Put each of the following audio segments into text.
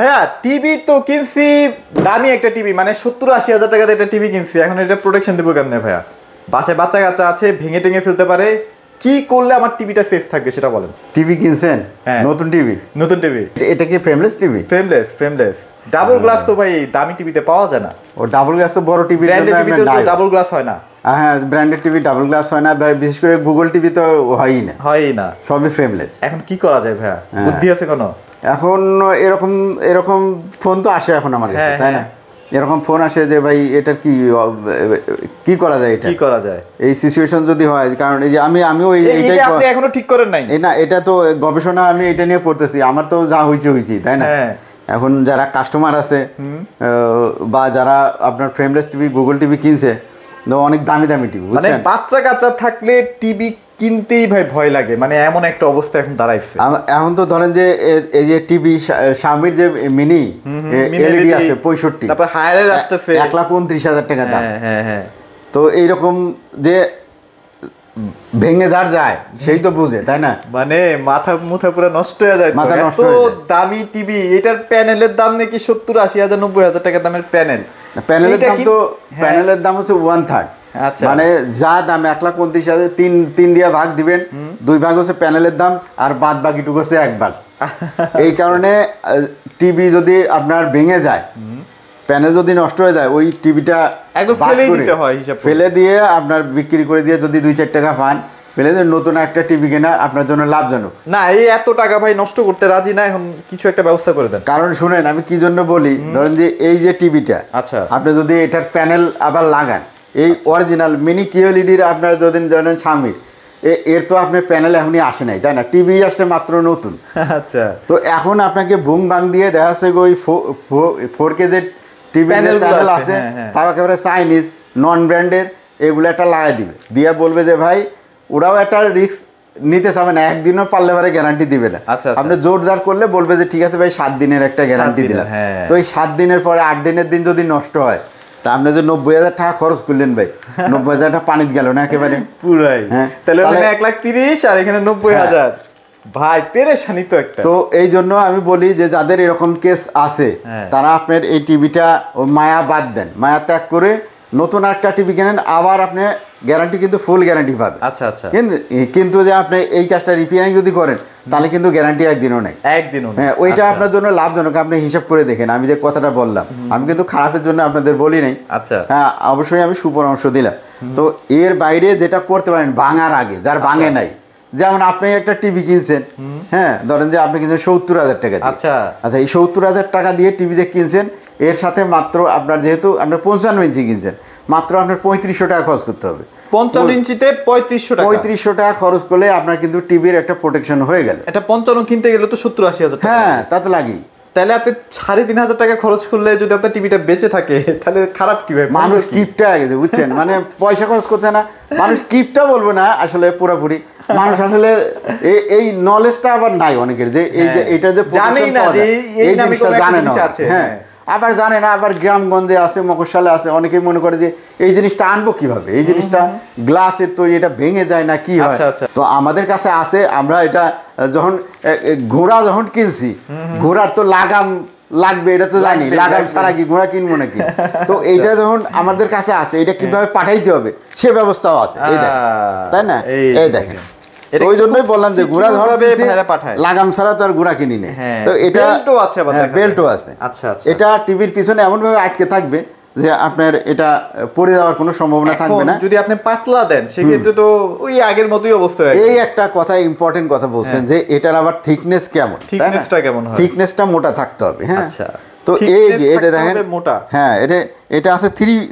হ্যাঁ টিভি তো কিনছি, দামি একটা টিভি, মানে 70-80 হাজার টাকাতে একটা টিভি কিনছি। এখন এটা প্রোটেকশন দেবো কেমনে ভাইয়া? বাসায় বাচ্চা কাচ্চা আছে, ভেঙে টেঙে ফেলতে পারে। কি করলে আমার টিভিটা সেফ থাকবে সেটা বলেন। টিভি কিনছেন? হ্যাঁ, নতুন টিভি। নতুন টিভি। এটা কি frameless TV? Frameless double glass তো ভাই দামি টিভিতে পাওয়া যায় না। ও ডাবল গ্লাস তো বড় টিভি, ডাবল গ্লাস হয় না। হ্যাঁ, ব্র্যান্ডেড টিভি ডাবল গ্লাস হয় না, বিশেষ করে গুগল টিভি তো হয়ই না, সবই ফ্রেমলেস। এখন কি করা যায় ভাইয়া, বুদ্ধি আছে কোনো? এখন এরকম ফোন তো আসে এখন আমার কাছে, তাই না? এরকম ফোন আসে যে ভাই এটার কি করা যায়, এটা কি করা যায় এই সিচুয়েশন যদি হয়। কারণ এই যে আমিও এইটাই আপনি এখনো ঠিক করেন নাই না, এটা তো গবেষণা আমি এটা নিয়ে করতেছি। আমার তো যা হয়েছে তাই না। এখন যারা কাস্টমার আছে বা যারা আপনার ফ্রেমলেস টিভি গুগল টিভি কিনছে, অনেক দামি টিভি, মানে বাচ্চা কাচ্চা থাকলে টিভি কিনতেই ভাই ভয় লাগে, মানে এমন একটা অবস্থা এখন দাঁড়াইছে। এখন তো ধরেন যে এই যে টিভি Xiaomi যে মিনি এলইডি আছে 65, তারপর হায়ারের আসতেছে 1,29,000 টাকা দাম। হ্যাঁ, তো এইরকম যে ভেঙে যার যায় সেই তো বুঝে, তাই না? মানে মাথা পুরো নষ্ট হয়ে যায়। মাথা নষ্ট হয়ে যায়। দামি টিভি, এটার প্যানেলের দাম নাকি 70-80 হাজার 90,000 টাকা দামের প্যানেল। প্যানেলের দাম হচ্ছে 1/3। আচ্ছা, মানে যা দাম 1,29,000, 3 দিয়ে ভাগ দিবেন, 2 ভাগ হচ্ছে প্যানেলের দাম, আর বাদ বাকিটুকু হচ্ছে 1 ভাগ। এই কারণে টিভি যদি আপনার ভেঙে যায়, প্যানেল যদি নষ্ট হয়ে যায়, ওই টিভিটা একদম ফেলে দিয়ে আপনার বিক্রি করে দিয়ে যদি 2-4 টাকা পান, ফেলে দিয়ে নতুন একটা টিভি কেনা আপনার জন্য লাভজনক না। এই এত টাকা ভাই নষ্ট করতে রাজি না, এখন কিছু একটা ব্যবস্থা করে দেন। কারণ শুনেন আমি কি জন্য বলি, ধরেন যে এই যে টিভিটা, আচ্ছা, আপনি যদি এটার প্যানেল আবার লাগান, এই অরিজিনাল মিনি কিউএলইডির আপনার যদি জানেন Xiaomi এর তো আপনার প্যানেল এখনই আসে নাই, তাই না? টিভি আসছে মাত্র নতুন। আচ্ছা, তো এখন আপনাকে বুং বাং দিয়ে দেখা যাচ্ছে ওই 4K যে টিভি প্যানেল আছে, তাও একেবারে চাইনিজ নন ব্র্যান্ডের, এগুলো একটা লাগাই দিবে, দিয়ে বলবে যে ভাই ওরাও একটা রিস্ক নিতে চাবে না, একদিনও পারলে পরে গ্যারান্টি দিবে না। আপনি জোর জার করলে বলবে যে ঠিক আছে ভাই 7 দিনের একটা গ্যারান্টি দিলাম। তো এই 7 দিনের পরে 8 দিনের দিন যদি নষ্ট হয়, তা আপনি যে 90,000 টাকা খরচ করলেন ভাই, 90,000 টাকা পানিতে গেল না একেবারে পুরাই। তাহলে 1,30,000 আর এখানে 90,000, ভাই পেরেশানি তো একটা। তো এই জন্য আমি বলি যে যাদের এরকম কেস আছে, তারা আপনার এই টিভিটা মায়া বাদ দেন, মায়া ত্যাগ করে নতুন একটা টিভি কেনেন, আবার আপনি গ্যারান্টি কিন্তু ফুল গ্যারান্টি পাবেন। আচ্ছা, কিন্তু যে আপনি এই কাজটা রিপেয়ারিং যদি করেন, তাহলে কিন্তু গ্যারান্টি একদিনও নেই। হ্যাঁ, ওইটা আপনার জন্য লাভজনক। আপনি হিসাব করে দেখেন, আমি যে কথাটা বললাম, আমি কিন্তু খারাপের জন্য আপনাদের বলি নাই। আচ্ছা, হ্যাঁ, অবশ্যই আমি সুপরামর্শ দিলাম। তো এর বাইরে যেটা করতে পারেন ভাঙার আগে, যার ভাঙে নাই, যেমন আপনি একটা টিভি কিনছেন, হ্যাঁ, ধরেন যে আপনি কিনছেন 70,000 টাকা দিয়ে। আচ্ছা, এই 70,000 টাকা দিয়ে টিভি যে কিনছেন, এর সাথে মাত্র আপনার যেহেতু আপনার 55 ইঞ্চি কিনছেন, মাত্র আপনার 3500 টাকা খরচ করতে হবে। 55 ইঞ্চিতে 3500 টাকা খরচ করলে আপনার কিন্তু টিভির একটা প্রোটেকশন হয়ে গেল। এটা 55 কিনতে গেলে তো 70-80 হাজার টাকা। হ্যাঁ, তা তো লাগেই। তাহলে আপনি 3,500 টাকা খরচ করলে যদি আপনার টিভিটা বেঁচে থাকে, তাহলে খারাপ কি ভাই? মানুষ কিপটা হয়ে গেছে, বুঝছেন? মানে পয়সা খরচ করছে না, মানুষ কিপটা বলবো না আসলে পুরোপুরি, মানুষ আসলে এই নলেজটা আবার নাই অনেকের, যে এই যে এটা যে জানেই না, যে এই জিনিসটা জানে না। হ্যাঁ, আবার জানে না, আবার গ্রামগঞ্জে আছে, মফস্বলে আছে, অনেকেই মনে করে যে এই জিনিসটা আনবো কিভাবে, এই জিনিসটা গ্লাসের তৈরি, এটা ভেঙে যায় না কি হয়। তো আমাদের কাছে আছে, আমরা এটা যখন ঘোড়া যখন কিনছি, ঘোড়ার তো লাগাম লাগবে, এটা তো জানি, লাগাম ছাড়া কি ঘোড়া কিনবো নাকি? তো এইটা যখন আমাদের কাছে আছে, এটা কিভাবে পাঠাইতে হবে সে ব্যবস্থাও আছে, এই দেখেন, তাই না? এই দেখেন, ওই জন্যই বললাম যে ঘোড়া ধরবে লাগাম ছাড়া তো আর ঘোড়া কিনি না। তো এটা বেল্টও আছে। আচ্ছা, এটা টিভির পিছনে এমন ভাবে আটকে থাকবে যে আপনার এটা পড়ে যাওয়ার কোনো সম্ভাবনা থাকবে না। যদি আপনি পাতলা দেন, সেক্ষেত্রে তো ওই আগের মতোই অবস্থা হয়। এই একটা কথা, ইম্পর্টেন্ট কথা বলছেন যে এটার আবার থিকনেস কেমন, থিকনেসটা কেমন হয়? থিকনেসটা মোটা থাকতে হবে। হ্যাঁ, আচ্ছা, তো এই যে এটা দেখেন মোটা, হ্যাঁ, এটা আছে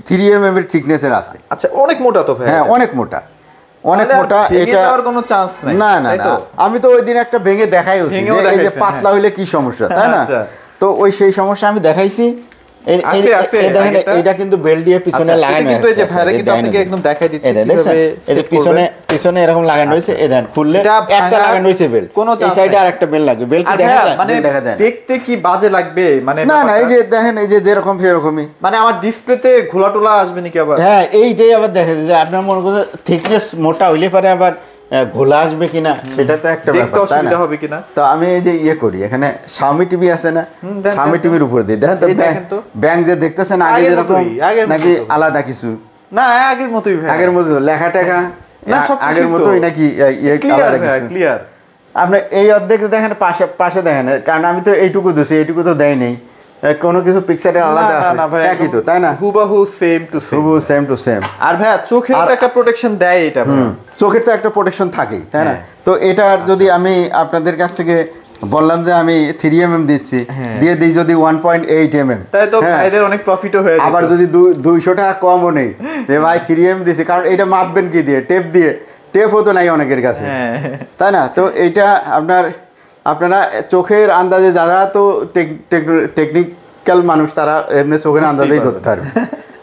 3 mm এর থিকনেসের আছে। আচ্ছা, অনেক মোটা তো ভাই। হ্যাঁ, অনেক মোটা, অনেক মোটা। এটা আর কোনো চান্স নাই। না, আমি তো ওই দিন একটা ভেঙে দেখাই হচ্ছে এই যে পাতলা হইলে কি সমস্যা, তাই না? তো ওই সেই সমস্যা আমি দেখাইছি। এটা কিন্তু বেল্ট দিয়ে পিছনে লাগানো আছে, এই যে ভাইরা কিন্তু আপনাকে একদম দেখাই দিচ্ছে কিভাবে এই পিছনে এরকম লাগানো হয়েছে। এই দেখেন, খুললে একটা লাগানো হয়েছে বেল্ট, কোন এই সাইডে আরেকটা বেল্ট লাগবে। বেল্ট দেখা যায়, মানে দেখতে কি বাজে লাগবে? মানে না, এই যে দেখেন, এই যে যেরকম সেরকমই, মানে আমার ডিসপ্লেতে ঘোলা টোলা আসবে নাকি আবার? হ্যাঁ, এইটাই আবার দেখা যায় যে আপনার মনে করেন থিকনেস মোটা হইলে পারে আবার ঘোলা আসবে কিনা সেটা তো একটা ব্যাপার, তাই না? হবে কিনা। তো আমি এই যে করি এখানে Xiaomi টিভি আছে না, Xiaomi টিভির উপরে দিই, দেখেন তো ব্যাংক যে দেখতেছেন আগে যেরকম নাকি আলাদা কিছু না, আগের মতোই ভাই, আগের মতো লেখা টেখা আগের মতোই নাকি আলাদা কিছু ক্লিয়ার। আপনি এই অর্ধেক দেখেন, পাশে দেখেন, কারণ আমি তো এইটুকু দিছি, এইটুকু তো দেয় নেই, কোনো কিছু পিকচারে আলাদা আছে একই তো, তাই না? হুবাহু সেম টু সেম। আর ভাই চোখের তো একটা প্রোটেকশন দেয়, এটা চোখের তো একটা প্রোটেকশন থাকেই, তাই না? তো এটার যদি আমি আপনাদের কাছ থেকে বললাম যে আমি 3mm দিচ্ছি, দিয়ে দিই যদি 1.8mm, তাই তো ভাইদের অনেক প্রফিটও হয়ে যায়। আবার যদি 200 টাকা কমও নেই যে ভাই 3mm দিছি, কারণ এটা মাপবেন কি দিয়ে? টেপ দিয়ে, টেপ হতো নাই অনেকের কাছে, তাই না? তো এইটা আপনারা চোখের আন্দাজে, যারা তো টেকনিক্যাল মানুষ, তারা এমনি চোখের আন্দাজেই ধরতে পারবে।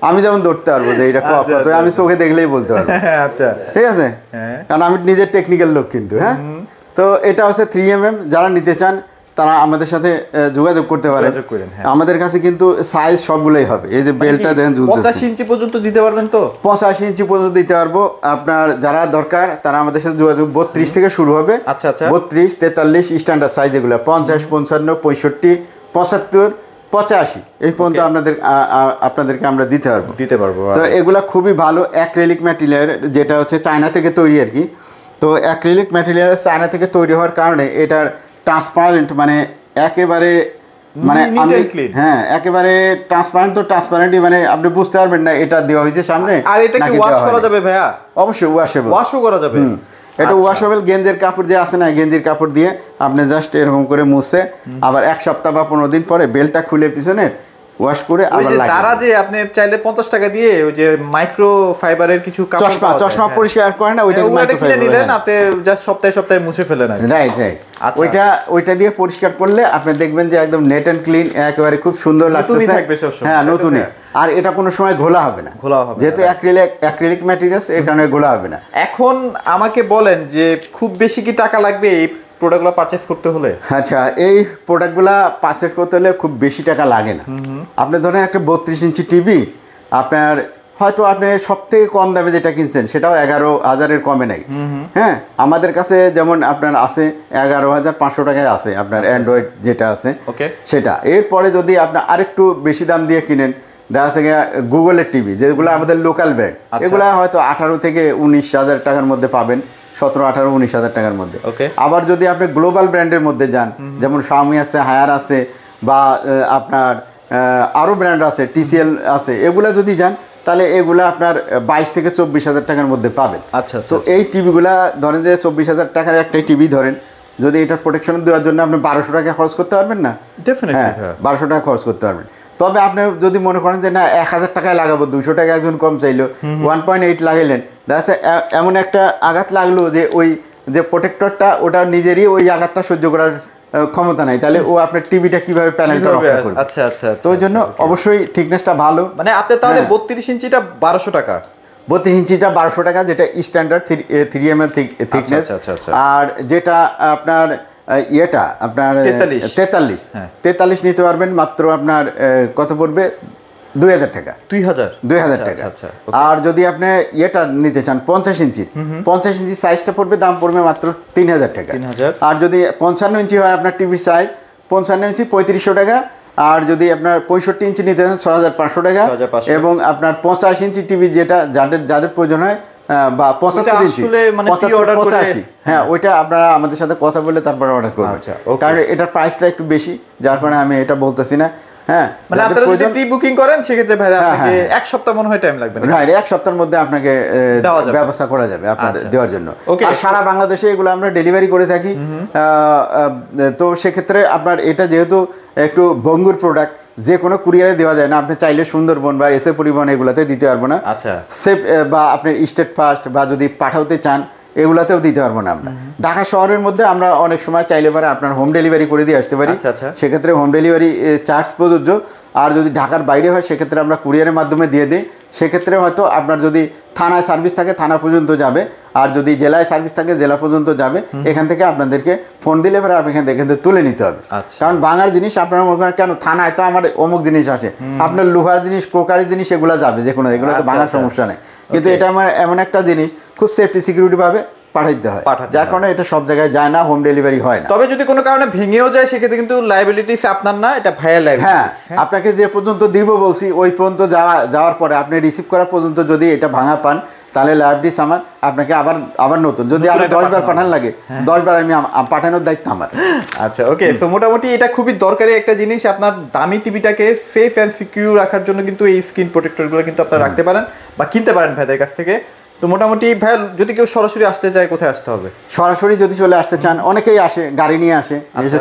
আমি যেমন ধরতে পারবো যে এটা কত, আমি চোখে দেখলেই বলতে পারবো। আচ্ছা, ঠিক আছে, কারণ আমি নিজের টেকনিক্যাল লোক কিন্তু। হ্যাঁ, তো এটা হচ্ছে 3mm। যারা নিতে চান তারা আমাদের সাথে যোগাযোগ করতে পারেন। আমাদের কাছে কিন্তু সাইজ সবগুলোই হবে। এই যে বেল্টটা দেন, 85 ইঞ্চি পর্যন্ত দিতে পারবেন তো? 85 ইঞ্চি পর্যন্ত দিতে পারবো। আপনার যারা দরকার তারা আমাদের সাথে যোগাযোগ, 32 থেকে শুরু হবে। আচ্ছা আচ্ছা, 32, 43 স্ট্যান্ডার্ড সাইজ, এগুলো 50, 55, 65, 75, 85 এই পর্যন্ত আপনাদেরকে আমরা দিতে পারবো। তো এগুলা খুবই ভালো অ্যাক্রিলিক ম্যাটেরিয়াল, যেটা হচ্ছে চায়না থেকে তৈরি আর কি। তো অ্যাক্রিলিক ম্যাটেরিয়াল চায়না থেকে তৈরি হওয়ার কারণে এটার ট্রান্সপারেন্ট, মানে একেবারে হ্যাঁ একেবারে ট্রান্সপারেন্টই, মানে আপনি বুঝতে পারবেন না এটা দেওয়া হয়েছে সামনে। আর এটা কি ওয়াশ করা যাবে ভাইয়া? অবশ্যই ওয়াশও করা যাবে। এটা ওয়াশেবল গেঞ্জের কাপড় যে আছে না, গেঞ্জির কাপড় দিয়ে আপনি জাস্ট এরকম করে মুছে, আবার 1 সপ্তাহ বা 15 দিন পরে বেল্টটা খুলে পিছনে ওয়াশ করে আবার লাগিয়ে। তারা যে আপনি চাইলে 50 টাকা দিয়ে ওই যে মাইক্রো ফাইবারের কিছু চশমা পরিষ্কার করে না, ওইটা মাইক্রো ফাইবার নিলেন, আপনি জাস্ট সপ্তাহে মুছে ফেলেন। রাইট। ওইটা দিয়ে পরিষ্কার করলে আপনি দেখবেন যে একদম নেট এন্ড ক্লিন, একেবারে খুব সুন্দর লাগতেছে। হ্যাঁ, নতুনই। আর এটা কোনো সময় ঘোলা হবে না, যেহেতু অ্যাক্রিলিক ম্যাটেরিয়াল, এর কারণে ঘোলা হবে না। এখন আমাকে বলেন যে খুব বেশি কি টাকা লাগবে এই প্রোডাক্টগুলো পারচেজ করতে হলে? আচ্ছা, এই প্রোডাক্টগুলো পারচেজ করতে হলে খুব বেশি টাকা লাগে না। আপনি ধরেন একটা 32 ইঞ্চি টিভি, আপনার হয়তো আপনি সব থেকে কম দামে যেটা কিনছেন সেটাও 11,000-এর কমে নাই। হ্যাঁ, আমাদের কাছে যেমন আপনার আছে 11,500 টাকায় আছে আপনার অ্যান্ড্রয়েড যেটা আছে সেটা। এরপরে যদি আপনি আরেকটু বেশি দাম দিয়ে কিনেন, দেখা যাচ্ছে গুগলের টিভি, যেগুলো আমাদের লোকাল ব্র্যান্ড, এগুলো হয়তো 18 থেকে 19,000 টাকার মধ্যে পাবেন, 17, 18, 19,000 টাকার মধ্যে। আবার যদি আপনি গ্লোবাল ব্র্যান্ডের মধ্যে যান, যেমন Xiaomi আছে, হায়ার আছে, বা আপনার আরও ব্র্যান্ড আছে, TCL আছে, এগুলা যদি যান তাহলে এগুলো আপনার 22 থেকে 24,000 টাকার মধ্যে পাবেন। আচ্ছা, তো এই টিভিগুলা ধরেন যে 24,000 টাকার একটাই টিভি ধরেন, যদি এটার প্রোটেকশন দেওয়ার জন্য আপনি 1200 টাকা খরচ করতে পারবেন না? ডেফিনেটলি 1200 টাকা খরচ করতে পারবেন। তবে আপনি যদি মনে করেন যে না 1000 টাকায় লাগাবো, 200 টাকা একজন কম চাইলো, 1.8 লাগাইলেন, দেখা এমন একটা আঘাত লাগলো যে ওই যে প্রোটেক্টরটা ওটা নিজেরই ওই আঘাতটা সহ্য করার ক্ষমতা নাই, তাহলে ও আপনার টিভিটা কিভাবে প্যানেলটা রক্ষা করবে? আচ্ছা আচ্ছা, তো ওই জন্য অবশ্যই থিকনেসটা ভালো। মানে আপনি তাহলে 32 ইঞ্চিটা 1200 টাকা, 32 ইঞ্চিটা 1200 টাকা, যেটা স্ট্যান্ডার্ড 3mm থিকনেস। আর যেটা আপনার ইয়েটা আপনার 43 নিতে পারবেন মাত্র আপনার কত পড়বে? 2000 টাকা। 2000 টাকা। আর যদি আপনি ইয়েটা নিতে চান 50 ইঞ্চি সাইজটা পড়বে, দাম পড়বে মাত্র 3000 টাকা। আর যদি 55 ইঞ্চি হয় আপনার টিভির সাইজ, 55 ইঞ্চি 3500 টাকা। আর যদি আপনার 65 ইঞ্চি নিতে চান 6500 টাকা। এবং আপনার 50 ইঞ্চি টিভি যেটা যাদের প্রয়োজন হয়, বা 75 ইঞ্চি, 85, হ্যাঁ, ওইটা আপনারা আমাদের সাথে কথা বলে তারপরে অর্ডার করবেন। কারণ এটার প্রাইসটা একটু বেশি, যার কারণে আমি এটা বলতেছি না। হ্যাঁ, মানে আপনারা যদি প্রি বুকিং করেন সেক্ষেত্রে ভাই আপনাকে 1 সপ্তাহ মনে হয় টাইম লাগবে না? রাইট, 1 সপ্তাহের মধ্যে আপনাকে ব্যবস্থা করা যাবে আপনাদের দেওয়ার জন্য। আর সারা বাংলাদেশে এগুলো আমরা ডেলিভারি করে থাকি। তো সেক্ষেত্রে আপনার এটা যেহেতু একটু ভঙ্গুর প্রোডাক্ট, যে কোনো কুরিয়ারে দেওয়া যায় না। আপনি চাইলে সুন্দরবন বা এসএ পরিবহন এগুলাতে দিতে পারবো না। আচ্ছা, সেফ বা আপনি স্টেট ফাস্ট বা যদি পাঠাতে চান এগুলাতেও দিতে পারবো না আমরা। ঢাকা শহরের মধ্যে আমরা অনেক সময় চাইলে পরে আপনার হোম ডেলিভারি করে দিয়ে আসতে পারি। সেক্ষেত্রে হোম ডেলিভারি চার্জ প্রযোজ্য। আর যদি ঢাকার বাইরে হয় সেক্ষেত্রে আমরা কুরিয়ারের মাধ্যমে দিয়ে দিই। সেক্ষেত্রে হয়তো আপনার যদি থানায় সার্ভিস থাকে থানা পর্যন্ত যাবে, আর যদি জেলায় সার্ভিস থাকে জেলা পর্যন্ত যাবে। এখান থেকে আপনাদেরকে ফোন দিলে পরে এখান থেকে তুলে নিতে হবে। কারণ বাঙার জিনিস আপনারা মনে করেন কেন থানায় তো আমার অমুক জিনিস আসে, আপনার লোহার জিনিস, ক্রোকারি জিনিস এগুলো যাবে, যে কোনো, এগুলো তো বাঙার সমস্যা নেই। কিন্তু এটা আমার এমন একটা জিনিস খুব সেফটি সিকিউরিটি পাবে, পাঠাইতে হয়, যার কারণে এটা সব জায়গায় যায় না, হোম ডেলিভারি হয় না। তবে যদি কোনো কারণে ভেঙেও যায় সেক্ষেত্রে কিন্তু লায়াবিলিটিস আপনার না, এটা ভাইয়ার লায়াবিলিটিস। হ্যাঁ, আপনাকে যে পর্যন্ত দিব বলছি ওই পর্যন্ত যাওয়ার পরে আপনি রিসিভ করা পর্যন্ত যদি এটা ভাঙা পান তাহলে লাইফডিস আমার, আপনাকে আবার নতুন যদি আরো 10 বার পাঠান লাগে 10 বার আমি পাঠানোর দায়িত্ব আমার। আচ্ছা ওকে, তো মোটামুটি এটা খুবই দরকারি একটা জিনিস। আপনার দামি টিভিটাকে সেফ অ্যান্ড সিকিউর রাখার জন্য কিন্তু এই স্ক্রিন প্রোটেক্টরগুলো কিন্তু আপনারা রাখতে পারেন বা কিনতে পারেন ভাইদের কাছ থেকে। তো মোটামুটি ভাই যদি কেউ সরাসরি আসতে চায় কোথায় আসতে হবে? সরাসরি যদি চলে আসতে চান, অনেকেই আসে গাড়ি নিয়ে আসে,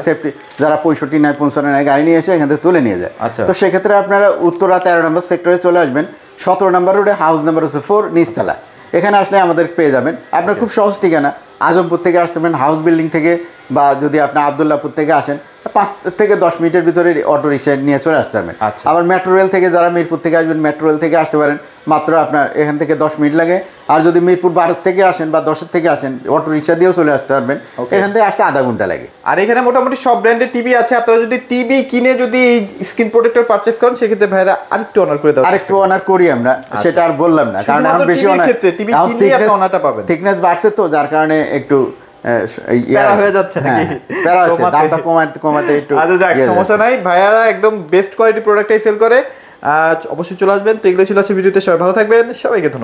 সেফটি যারা 65 নেয় 55 নেয় গাড়ি নিয়ে এসে এখান থেকে তুলে নিয়ে যায়। তো সেক্ষেত্রে আপনারা উত্তরা 13 নম্বর সেক্টরে চলে আসবেন, 17 নম্বর রোডে, হাউস নাম্বার হচ্ছে 4, নিচতলা। এখানে আসলে আমাদের পেয়ে যাবেন। আপনার খুব সহজ ঠিকানা, আজমপুর থেকে আসতে পারেন, হাউস বিল্ডিং থেকে, বা যদি আপনি আবদুল্লাহপুর থেকে আসেন 5 থেকে 10 মিনিটের ভিতরে অটো রিক্সা নিয়ে চলে আসতে পারবেন। আবার মেট্রো রেল থেকে যারা মিরপুর থেকে আসবেন, মেট্রো রেল থেকে আসতে পারেন, মাত্র আপনার এখান থেকে 10 মিনিট লাগে। আর যদি মিরপুর 12 থেকে আসেন বা 10 থেকে আসেন, অটো রিক্সা দিয়েও চলে আসতে পারবেন, এখান থেকে আসতে আধা ঘন্টা লাগে। আর এখানে মোটামুটি সব ব্র্যান্ডের টিভি আছে। আপনারা যদি টিভি কিনে যদি স্ক্রিন প্রোটেক্টর পারচেজ করেন সেক্ষেত্রে ভাইরা আরেকটু অনার করে দেওয়া, আরেকটু অনার করি আমরা, সেটা আর বললাম না, কারণ এখন বেশি অনার, টিভি কিনলে আপনি অনারটা পাবেন। থিকনেস বাড়ছে তো, যার কারণে একটু প্যারা হয়ে যাচ্ছে নাকি? প্যারা হচ্ছে, দামটা কমাতে একটু। আচ্ছা যাক, সমস্যা নাই, ভাইয়ারা একদম বেস্ট কোয়ালিটি প্রোডাক্টটাই সেল করে। অবশ্যই চলে আসবেন। তো এগুলো ছিল ভিডিওতে, সবাই ভালো থাকবেন, সবাইকে ধন্যবাদ।